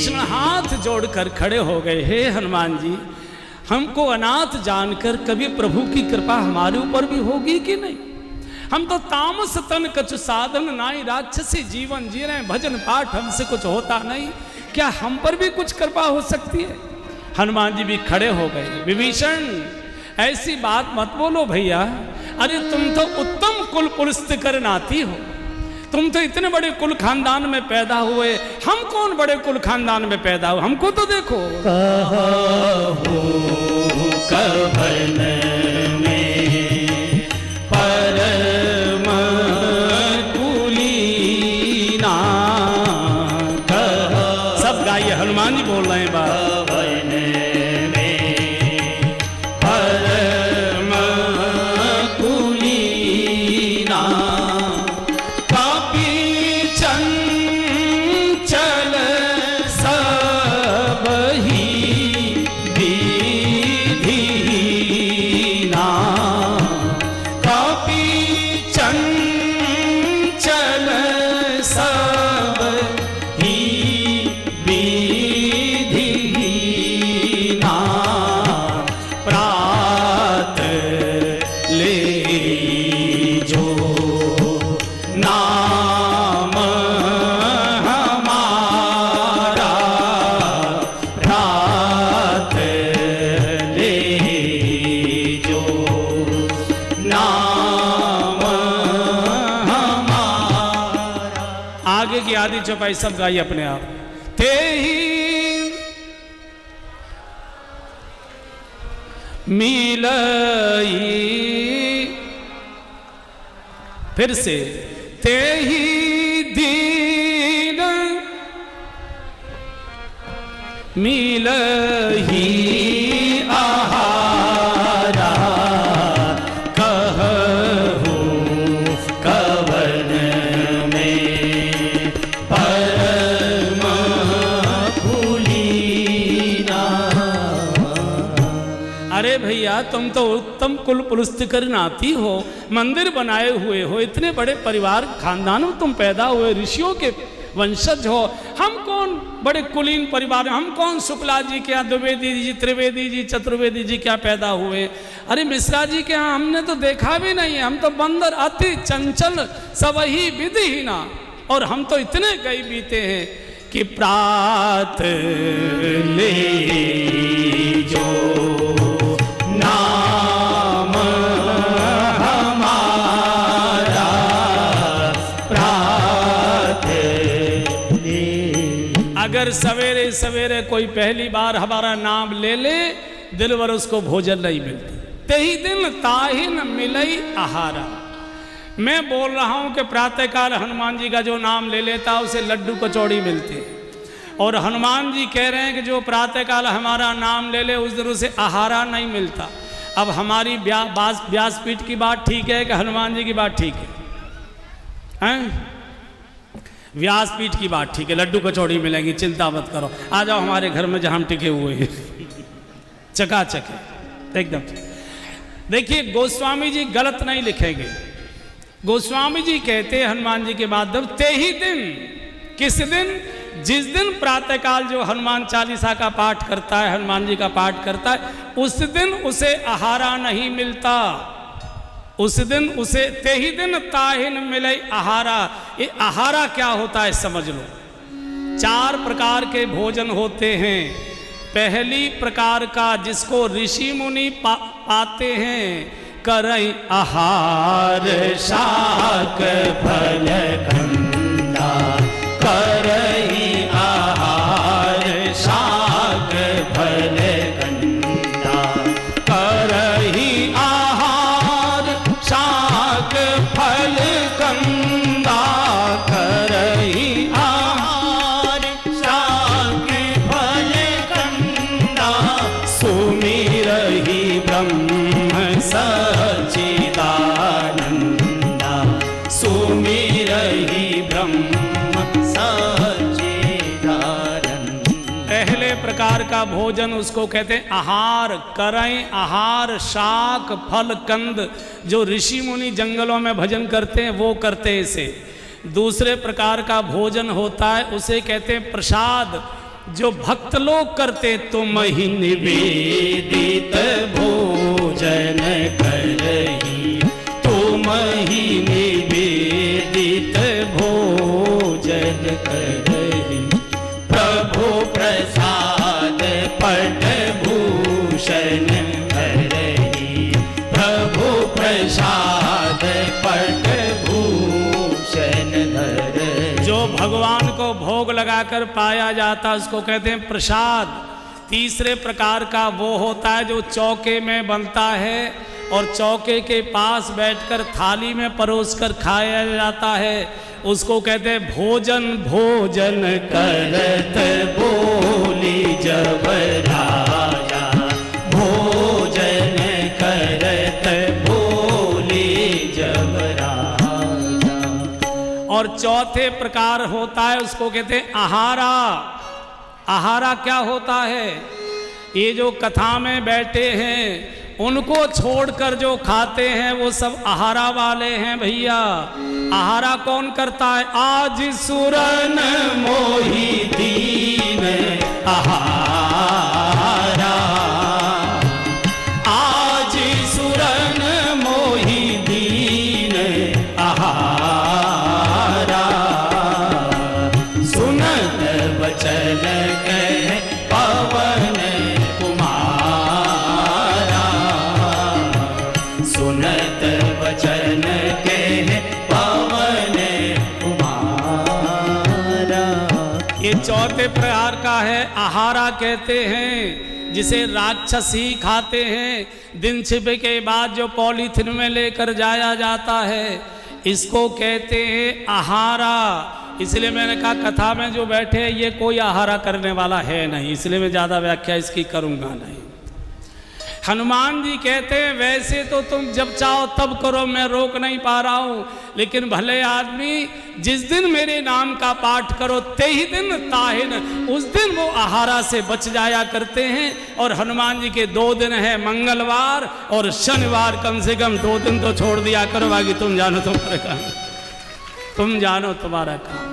विभीषण हाथ जोड़कर खड़े हो गए, हे हनुमान जी, हमको अनाथ जानकर कभी प्रभु की कृपा हमारे ऊपर भी होगी कि नहीं? हम तो तामस तन कछु साधन नाई, राक्षसी जीवन जी रहे हैं, भजन पाठ हमसे कुछ होता नहीं, क्या हम पर भी कुछ कृपा हो सकती है? हनुमान जी भी खड़े हो गए। विभीषण ऐसी बात मत बोलो भैया, अरे तुम तो उत्तम कुल पुलस्त कर नाती हो, तुम तो इतने बड़े कुल खानदान में पैदा हुए, हम कौन बड़े कुल खानदान में पैदा हुए? हमको तो देखो। कभन में परम कुलीना, सब गाइए, हनुमान जी बोल रहे हैं बात। आदि चौपाई सब गाइए अपने आप। ते ही मिलई, फिर से ते ही दीन मिलही आहारा, कहूँ कवन भैया तुम तो उत्तम कुल पुलस्त कर नाती हो, मंदिर बनाए हुए हो, इतने बड़े परिवार खानदान में तुम पैदा हुए, ऋषियों के वंशज हो, हम कौन बड़े कुलीन परिवार, हम कौन शुक्ला जी के यहाँ द्विवेदी जी, त्रिवेदी जी, चतुर्वेदी जी क्या पैदा हुए? अरे मिश्रा जी के यहाँ हमने तो देखा भी नहीं है, हम तो बंदर अति चंचल सब ही विधि ही ना, और हम तो इतने गए बीते हैं कि प्रात ले जो नाम हमारा प्रात ले। अगर सवेरे सवेरे कोई पहली बार हमारा नाम ले ले, दिल भर उसको भोजन नहीं मिलती। तेही दिन ताहि न मिलई आहारा। मैं बोल रहा हूं कि प्रातःकाल हनुमान जी का जो नाम ले लेता उसे लड्डू कचौड़ी मिलती है, और हनुमान जी कह रहे हैं कि जो प्रातःकाल हमारा नाम ले ले उस दिन उसे आहारा नहीं मिलता। अब हमारी व्यासपीठ की बात ठीक है कि हनुमान जी की बात ठीक है? व्यासपीठ की बात ठीक है, लड्डू कचौड़ी मिलेंगी, चिंता मत करो, आ जाओ हमारे घर में जहां हम टिके हुए हैं, चकाचक है एकदम। देखिए गोस्वामी जी गलत नहीं लिखेंगे, गोस्वामी जी कहते हैं हनुमान जी के माध्यम, ते ही दिन, किस दिन? जिस दिन प्रातःकाल जो हनुमान चालीसा का पाठ करता है, हनुमान जी का पाठ करता है, उस दिन उसे आहारा नहीं मिलता, उस दिन उसे ते ही दिन ताहिन मिले आहारा। ये आहारा क्या होता है समझ लो। 4 प्रकार के भोजन होते हैं। पहली प्रकार का जिसको ऋषि मुनि पाते हैं, करई आहार शाक फल कंदा, करई आहार शाक फल कंदा, करई आहार शाक फल कंदा, करई आहार शाक फल कंदा, सुमिरहि ब्रह्म सच्चिदानंदा, सुमिरहि ब्रह्म पहले प्रकार का भोजन उसको कहते हैं आहार। करें आहार शाक फल कंद, जो ऋषि मुनि जंगलों में भजन करते हैं वो करते हैं इसे। दूसरे प्रकार का भोजन होता है उसे कहते हैं प्रसाद। जो भक्त लोग करते तुम ही वेदित भोजन करही, तुम ही निवेदित भोजन करही। प्रभु प्रसाद पट भूषण धरही, प्रभु प्रसाद पट भूषण धरही। जो भगवान को भोग लगाकर पाया जाता उसको कहते हैं प्रसाद। तीसरे प्रकार का वो होता है जो चौके में बनता है और चौके के पास बैठकर थाली में परोस कर खाया जाता है, उसको कहते हैं भोजन। भोजन करत बोली जब राजा, भोजन करत बोली जब राजा। और चौथे प्रकार होता है उसको कहते हैं आहारा। आहारा क्या होता है? ये जो कथा में बैठे हैं उनको छोड़कर जो खाते हैं वो सब आहारा वाले हैं भैया। आहारा कौन करता है? आज सुरन मोहि दीन आहारा, आज सुरन मोहि दीन आहारा। सुनत वचन कह पवन कुमारा, सुनत वचन कह पवन कुमारा। ये चौथे प्रकार का है, आहारा कहते हैं, जिसे राक्षस ही खाते हैं। दिन छिपे के बाद जो पॉलीथिन में लेकर जाया जाता है इसको कहते हैं आहारा। इसलिए मैंने कहा कथा में जो बैठे हैं ये कोई आहारा करने वाला है नहीं, इसलिए मैं ज़्यादा व्याख्या इसकी करूँगा नहीं। हनुमान जी कहते हैं वैसे तो तुम जब चाहो तब करो, मैं रोक नहीं पा रहा हूँ, लेकिन भले आदमी जिस दिन मेरे नाम का पाठ करो ते ही दिन ताहिन, उस दिन वो आहारा से बच जाया करते हैं। और हनुमान जी के 2 दिन है, मंगलवार और शनिवार, कम से कम 2 दिन तो छोड़ दिया करो, बाकी तुम जानो तुम्हारा काम, तुम जानो तुम्हारा काम।